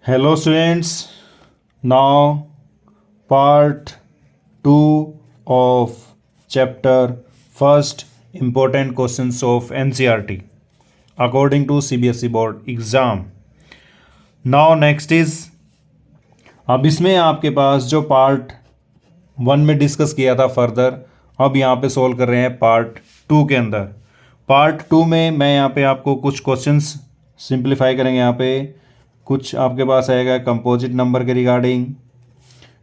Hello students, now part 2 of chapter first important questions of NCERT according to CBSE board exam. Now next is अब इसमें आपके पास जो part 1 में discuss किया था फर्दर, अब यहाँ पे सॉल्व कर रहे हैं पार्ट 2 के अंदर। पार्ट 2 में मैं यहाँ पे आपको कुछ क्वेश्चंस सिंप्लीफाई करेंगे। यहाँ पे कुछ आपके पास आएगा कंपोजिट नंबर के रिगार्डिंग,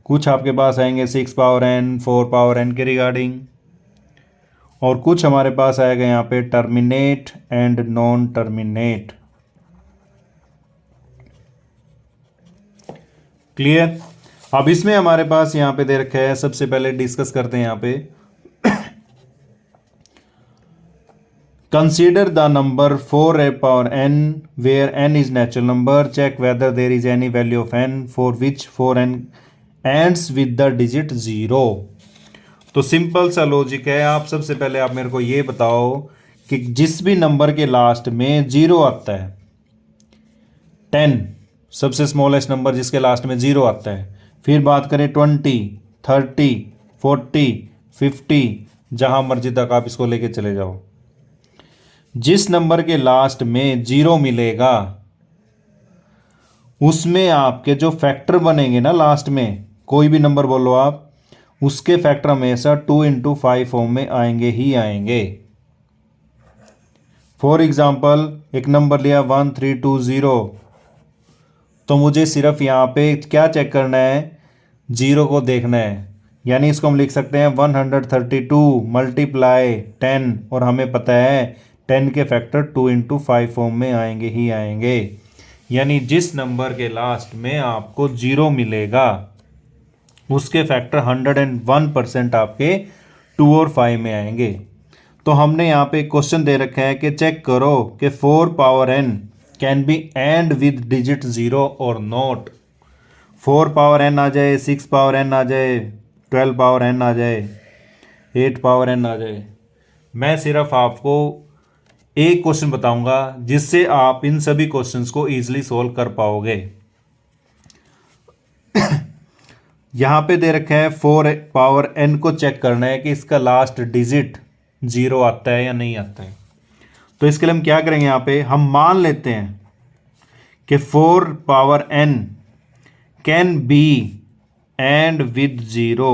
कुछ आपके पास आएंगे 6 पावर n 4 पावर n के रिगार्डिंग, और कुछ हमारे पास आएगा यहाँ पे terminate and non terminate. Clear. अब इसमें हमारे पास यहाँ पे दे रखा है, सबसे पहले डिस्कस करते हैं यहाँ पे consider the number 4 power n where n is natural number, check whether there is any value of n for which 4n ends with the digit 0। तो सिंपल सा लॉजिक है। आप सबसे पहले आप मेरे को ये बताओ कि जिस भी नंबर के लास्ट में 0 आता है, 10 सबसे स्मॉलेस्ट नंबर जिसके लास्ट में 0 आता है, फिर बात करें 20 30 40 50, जहां मर्जी तक आप इसको लेके चले जाओ, जिस नंबर के लास्ट में 0 मिलेगा उसमें आपके जो फैक्टर बनेंगे ना, लास्ट में कोई भी नंबर बोलो आप, उसके फैक्टर हमेशा 2 × 5 फॉर्म में आएंगे ही आएंगे। फॉर एग्जाम्पल एक नंबर लिया 1320, तो मुझे सिर्फ यहाँ पे क्या चेक करना है, 0 को देखना है। यानी इसको हम लिख सकते हैं 132 मल्टीप्लाई 10, और हमें पता है 10 के फैक्टर 2 × 5 फॉर्म में आएंगे ही आएंगे। यानी जिस नंबर के लास्ट में आपको 0 मिलेगा उसके फैक्टर 101% आपके 2 और 5 में आएंगे। तो हमने यहाँ पे क्वेश्चन दे रखा है कि चेक करो कि 4 power n can be and with digit 0 और नॉट। 4 पावर n आ जाए, 6 पावर n आ जाए, 12 पावर n आ जाए, 8 पावर n आ जाए, मैं सिर्फ आपको एक क्वेश्चन बताऊंगा जिससे आप इन सभी क्वेश्चंस को इजीली सॉल्व कर पाओगे। यहां पे दे रखा है 4 पावर n को चेक करना है कि इसका लास्ट डिजिट 0 आता है या नहीं आता है। तो इसके लिए हम क्या करेंगे, यहां पे हम मान लेते हैं कि 4 power n can be and with 0,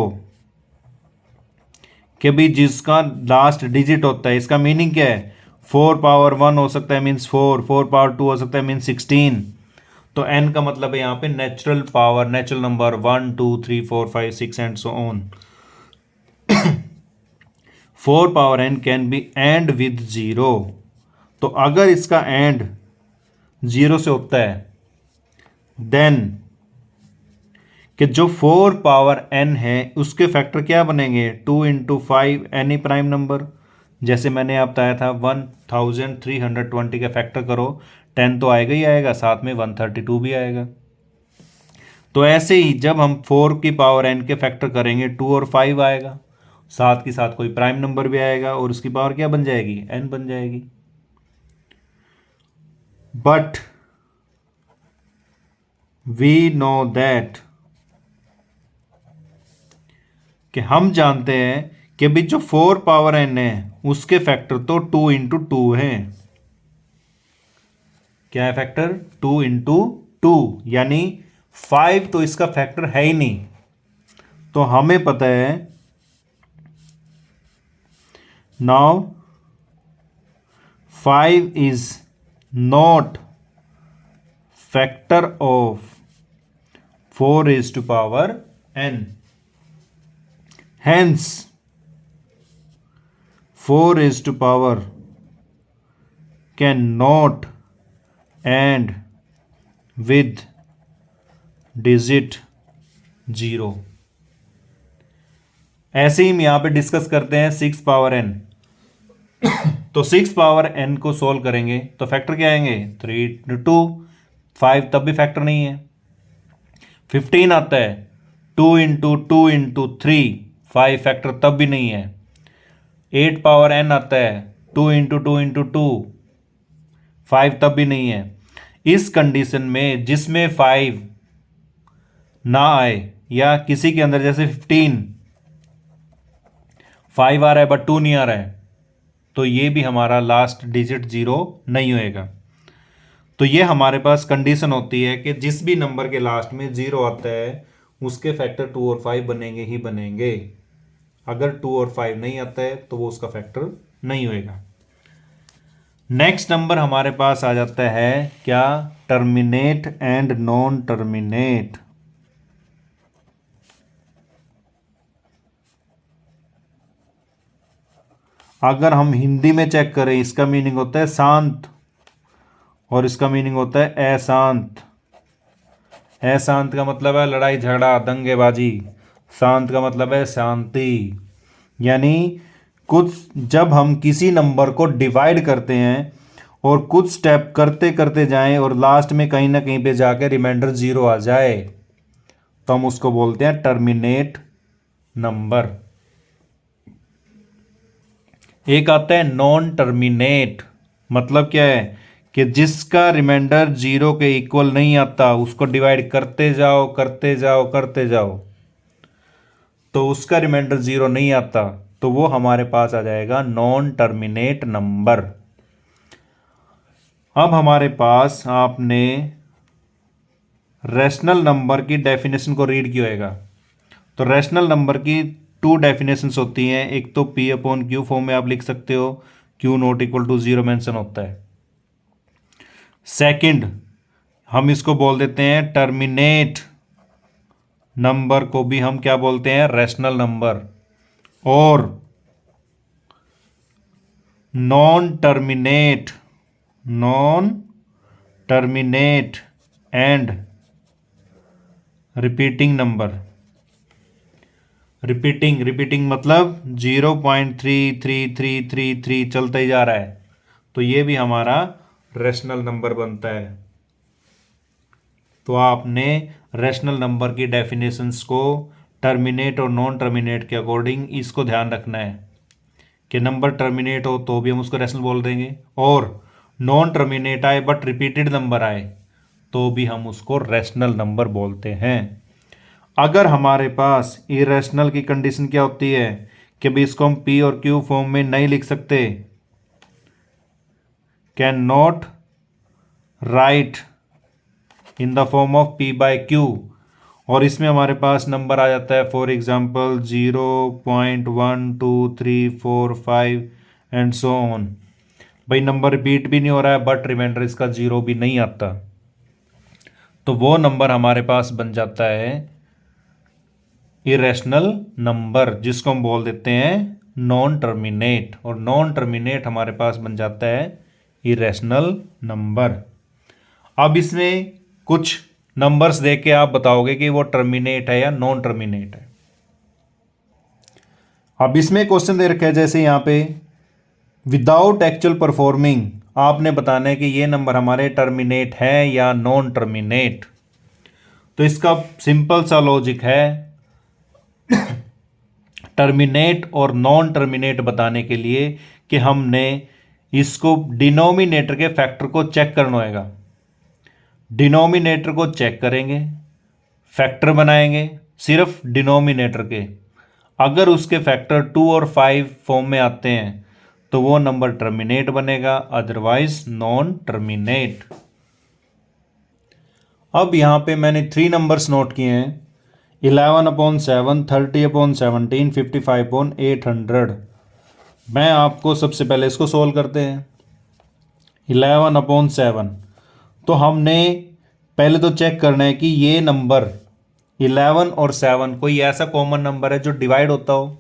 कि भी जिसका लास्ट डिजिट होता है, इसका मीनिंग क्या है, 4 पावर 1 हो सकता है मीन्स 4 पावर 2 हो सकता है मीन्स 16। तो n का मतलब है यहाँ पे natural power, natural number 1 2 3 4 5 6 and so on. 4 power n can be and with 0। तो अगर इसका एंड 0 से होता है देन कि जो 4 पावर n है उसके फैक्टर क्या बनेंगे, 2 × 5 एनी प्राइम नंबर। जैसे मैंने आप बताया था 1320 का फैक्टर करो, 10 तो आएगा ही आएगा, साथ में 132 भी आएगा। तो ऐसे ही जब हम 4 की पावर n के फैक्टर करेंगे 2 और 5 आएगा, साथ के साथ कोई प्राइम नंबर भी आएगा और उसकी पावर क्या बन जाएगी, n बन जाएगी। बट वी नो दैट, कि हम जानते हैं कि भी जो 4 पावर n है उसके फैक्टर तो 2 × 2 है। क्या है फैक्टर, 2 × 2, यानी 5 तो इसका फैक्टर है ही नहीं। तो हमें पता है now 5 is not factor of 4 n, hence 4 cannot end with digit 0। ऐसे ही हम यहां पे डिस्कस करते हैं 6 पावर n। तो 6 पावर n को सोल्व करेंगे तो फैक्टर क्या आएंगे, 3 × 2 5, तब भी फैक्टर नहीं है। 15 आता है, 2 × 2 × 3 5, फैक्टर तब भी नहीं है। 8 पावर n आता है, 2 × 2 × 2 5, तब भी नहीं है। इस कंडीशन में जिसमें 5 ना आए या किसी के अंदर जैसे 15 5 आ रहा है बट 2 नहीं आ रहा है, तो ये भी हमारा लास्ट डिजिट 0 नहीं होएगा। तो ये हमारे पास कंडीशन होती है कि जिस भी नंबर के लास्ट में 0 आता है उसके फैक्टर 2 और 5 बनेंगे ही बनेंगे। अगर 2 और 5 नहीं आता है तो वो उसका फैक्टर नहीं होएगा। नेक्स्ट नंबर हमारे पास आ जाता है क्या, टर्मिनेट एंड नॉन टर्मिनेट। अगर हम हिंदी में चेक करें इसका मीनिंग होता है शांत और इसका मीनिंग होता है अशांत। अशांत का मतलब है लड़ाई झगड़ा दंगेबाजी, शांत का मतलब है शांति। यानी कुछ जब हम किसी नंबर को डिवाइड करते हैं और कुछ स्टेप करते करते जाएं और लास्ट में कहीं ना कहीं पे जाके रिमाइंडर 0 आ जाए तो हम उसको बोलते हैं टर्मिनेट नंबर। एक आता है नॉन टर्मिनेट, मतलब क्या है कि जिसका रिमाइंडर 0 के इक्वल नहीं आता, उसको डिवाइड करते जाओ करते जाओ करते जाओ तो उसका रिमाइंडर 0 नहीं आता, तो वो हमारे पास आ जाएगा नॉन टर्मिनेट नंबर। अब हमारे पास आपने रैशनल नंबर की डेफिनेशन को रीड किया होगा। तो रैशनल नंबर की 2 डेफिनेशंस होती हैं। एक तो P अपॉन क्यू फॉर्म में आप लिख सकते हो, Q not equal to 0 mention होता है। सेकंड, हम इसको बोल देते हैं टर्मिनेट नंबर को भी हम क्या बोलते हैं, रैशनल नंबर। और non terminate and repeating number. Repeating मतलब 0.33333 चलता ही जा रहा है, तो ये भी हमारा रैशनल नंबर बनता है। तो आपने रैशनल नंबर की डेफिनेशंस को टर्मिनेट और नॉन टर्मिनेट के अकॉर्डिंग इसको ध्यान रखना है कि नंबर टर्मिनेट हो तो भी हम उसको रैशनल बोल देंगे, और नॉन टर्मिनेट आए बट रिपीटेड नंबर आए तो भी हम उसको रैशनल नंबर बोलते हैं। अगर हमारे पास इरेशनल की कंडीशन क्या होती है कि भाई इसको हम P और Q फॉर्म में नहीं लिख सकते, can not write in the form of P by Q, और इसमें हमारे पास नंबर आ जाता है for example 0.1234 and so on. भाई नंबर बीट भी नहीं हो रहा है बट रिमाइंडर इसका 0 भी नहीं आता, तो वो नंबर हमारे पास बन जाता है इरेशनल नंबर, जिसको हम बोल देते हैं नॉन टर्मिनेट। और नॉन टर्मिनेट हमारे पास बन जाता है इरेशनल नंबर। अब इसमें कुछ नंबर्स देख के आप बताओगे कि वो टर्मिनेट है या नॉन टर्मिनेट है। अब इसमें क्वेश्चन दे रखा है जैसे यहां पे विदाउट एक्चुअल परफॉर्मिंग, आपने बताना है कि ये नंबर हमारे टर्मिनेट है या नॉन टर्मिनेट। तो इसका सिंपल सा लॉजिक है, टर्मिनेट और नॉन टर्मिनेट बताने के लिए कि हमने इसको डिनोमिनेटर के फैक्टर को चेक करना होगा। डिनोमिनेटर को चेक करेंगे, फैक्टर बनाएंगे सिर्फ डिनोमिनेटर के। अगर उसके फैक्टर 2 और 5 फॉर्म में आते हैं तो वो नंबर टर्मिनेट बनेगा, अदरवाइज नॉन टर्मिनेट। अब यहां पे मैंने 3 नंबर्स नोट किए हैं, 11/7, 30/17, 55/800। मैं आपको सबसे पहले इसको सोल्व करते हैं। 11/7, तो हमने पहले तो चेक करना है कि ये नंबर 11 और 7 कोई ऐसा कॉमन नंबर है जो डिवाइड होता हो।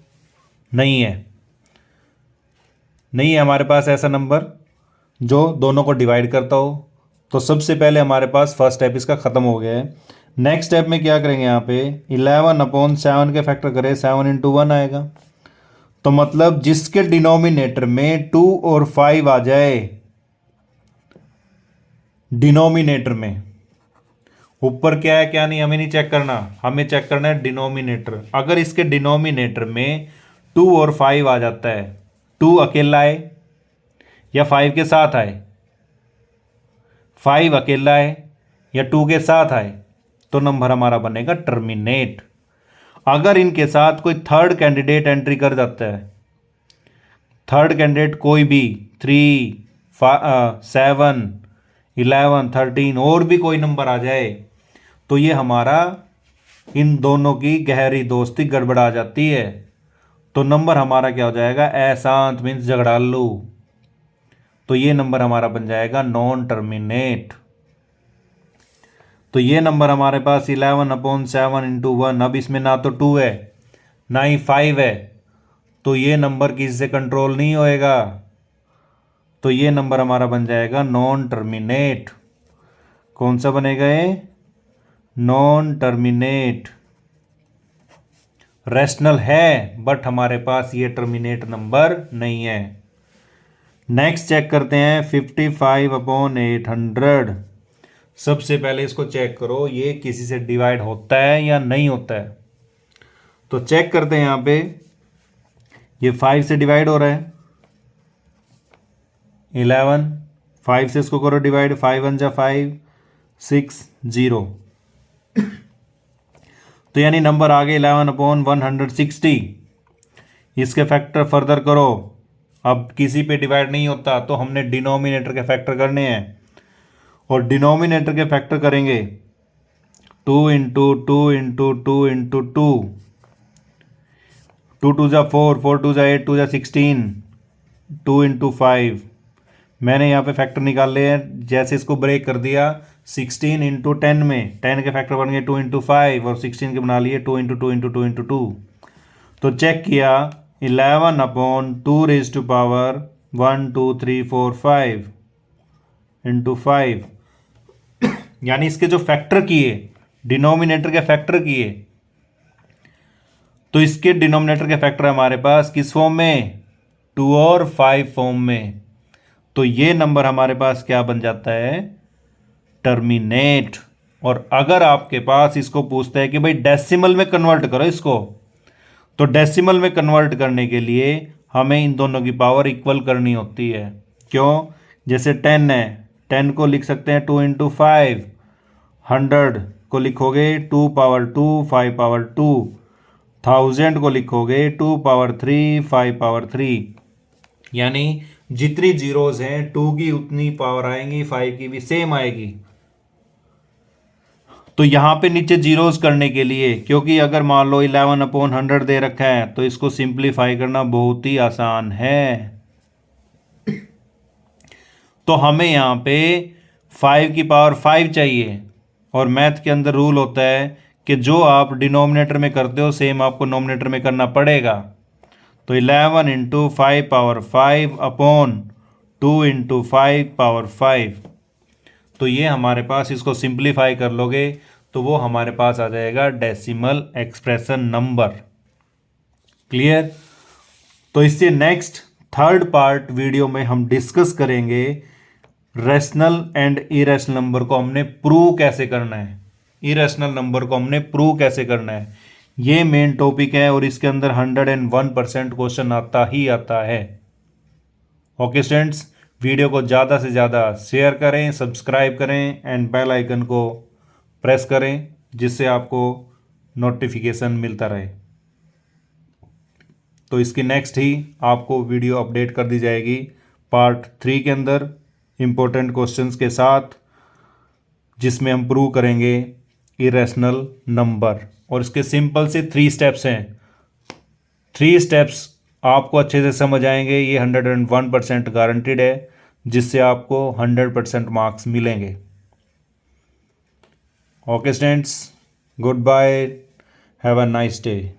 नहीं है, नहीं है हमारे पास ऐसा नंबर जो दोनों को डिवाइड करता हो। तो सबसे पहले हमारे पास फर्स्ट स्टेप इसका ख़त्म हो गया है। नेक्स्ट स्टेप में क्या करेंगे, यहाँ पे 11/7 के फैक्टर करें, 7 × 1 आएगा। तो मतलब जिसके डिनोमिनेटर में 2 और 5 आ जाए, डिनोमिनेटर में, ऊपर क्या है क्या नहीं हमें नहीं चेक करना, हमें चेक करना है डिनोमिनेटर। अगर इसके डिनोमिनेटर में 2 और 5 आ जाता है, 2 अकेला आए या 5 के साथ आए, 5 अकेला है या 2 के साथ आए तो नंबर हमारा बनेगा टर्मिनेट। अगर इनके साथ कोई थर्ड कैंडिडेट एंट्री कर जाता है, थर्ड कैंडिडेट कोई भी 3, 7, 11, 13 और भी कोई नंबर आ जाए तो ये हमारा इन दोनों की गहरी दोस्ती गड़बड़ा जाती है। तो नंबर हमारा क्या हो जाएगा, अशांत मीन्स झगड़ालू। तो ये नंबर हमारा बन जाएगा नॉन टर्मिनेट। तो ये नंबर हमारे पास 11/7 इंटू 1। अब इसमें ना तो 2 है ना ही 5 है, तो ये नंबर किसी से कंट्रोल नहीं होएगा। तो ये नंबर हमारा बन जाएगा नॉन टर्मिनेट। कौन सा बनेगा ये, नॉन टर्मिनेट। रैशनल है बट हमारे पास ये टर्मिनेट नंबर नहीं है। नेक्स्ट चेक करते हैं 55/800। सबसे पहले इसको चेक करो ये किसी से डिवाइड होता है या नहीं होता है। तो चेक करते हैं, यहां पे ये 5 से डिवाइड हो रहा है, 11, 5 से इसको करो डिवाइड, 5 1 जा 5, 6 0। तो यानी नंबर आ गए 11/160। इसके फैक्टर फर्दर करो। अब किसी पे डिवाइड नहीं होता तो हमने डिनोमिनेटर के फैक्टर करने हैं, और डिनोमिनेटर के फैक्टर करेंगे 2 इंटू 2 इंटू 2 इंटू 2, 2 2 जा 4, 4 2 जा 8, 2 जा 16, 2 इंटू 5। मैंने यहाँ पे फैक्टर निकाल लिए हैं, जैसे इसको ब्रेक कर दिया 16 इंटू 10 में, 10 के फैक्टर बन गए 2 इंटू 5 और 16 के बना लिए 2 इंटू 2 इंटू 2 इंटू 2। तो चेक किया 11/2 1 2 3 4 5 इंटू 5, यानी इसके जो फैक्टर किए, डिनोमिनेटर के फैक्टर किए, तो इसके डिनोमिनेटर के फैक्टर हमारे पास किस फॉर्म में, 2 और 5 फॉर्म में। तो ये नंबर हमारे पास क्या बन जाता है, टर्मिनेट। और अगर आपके पास इसको पूछता है कि भाई डेसिमल में कन्वर्ट करो इसको, तो डेसिमल में कन्वर्ट करने के लिए हमें इन दोनों की पावर इक्वल करनी होती है। क्यों, जैसे 10 है, 10 को लिख सकते हैं 2 इंटू 5, 100 को लिखोगे 2 पावर 2 5 पावर 2, 1000 को लिखोगे 2 पावर 3 5 पावर 3। यानी जितनी जीरोज हैं 2 की उतनी पावर आएंगी, 5 की भी सेम आएगी। तो यहां पे नीचे जीरोज करने के लिए, क्योंकि अगर मान लो 11/100 दे रखा है तो इसको सिंप्लीफाई करना बहुत ही आसान है। तो हमें यहां पे 5 की पावर 5 चाहिए, और मैथ के अंदर रूल होता है कि जो आप डिनोमिनेटर में करते हो सेम आपको नोमिनेटर में करना पड़ेगा। तो 11 into 5 power 5 upon 2 into 5 power 5। तो ये हमारे पास, इसको सिंप्लीफाई कर लोगे तो वो हमारे पास आ जाएगा डेसिमल एक्सप्रेशन नंबर। क्लियर। तो इससे नेक्स्ट थर्ड पार्ट वीडियो में हम डिस्कस करेंगे रैशनल एंड इरेशनल नंबर को हमने प्रूव कैसे करना है, इरेशनल नंबर को हमने प्रूव कैसे करना है। ये मेन टॉपिक है और इसके अंदर 101% क्वेश्चन आता ही आता है। ओके स्टूडेंट्स, वीडियो को ज़्यादा से ज़्यादा शेयर करें, सब्सक्राइब करें एंड बेल आइकन को प्रेस करें, जिससे आपको नोटिफिकेशन मिलता रहे। तो इसकी नेक्स्ट ही आपको वीडियो अपडेट कर दी जाएगी पार्ट 3 के अंदर इम्पोर्टेंट क्वेश्चंस के साथ, जिसमें हम प्रूव करेंगे इरेशनल नंबर। और इसके सिंपल से 3 स्टेप्स हैं। 3 स्टेप्स आपको अच्छे से समझ आएंगे, ये 101% गारंटीड है, जिससे आपको 100% मार्क्स मिलेंगे। Okay students, good bye, have a nice day.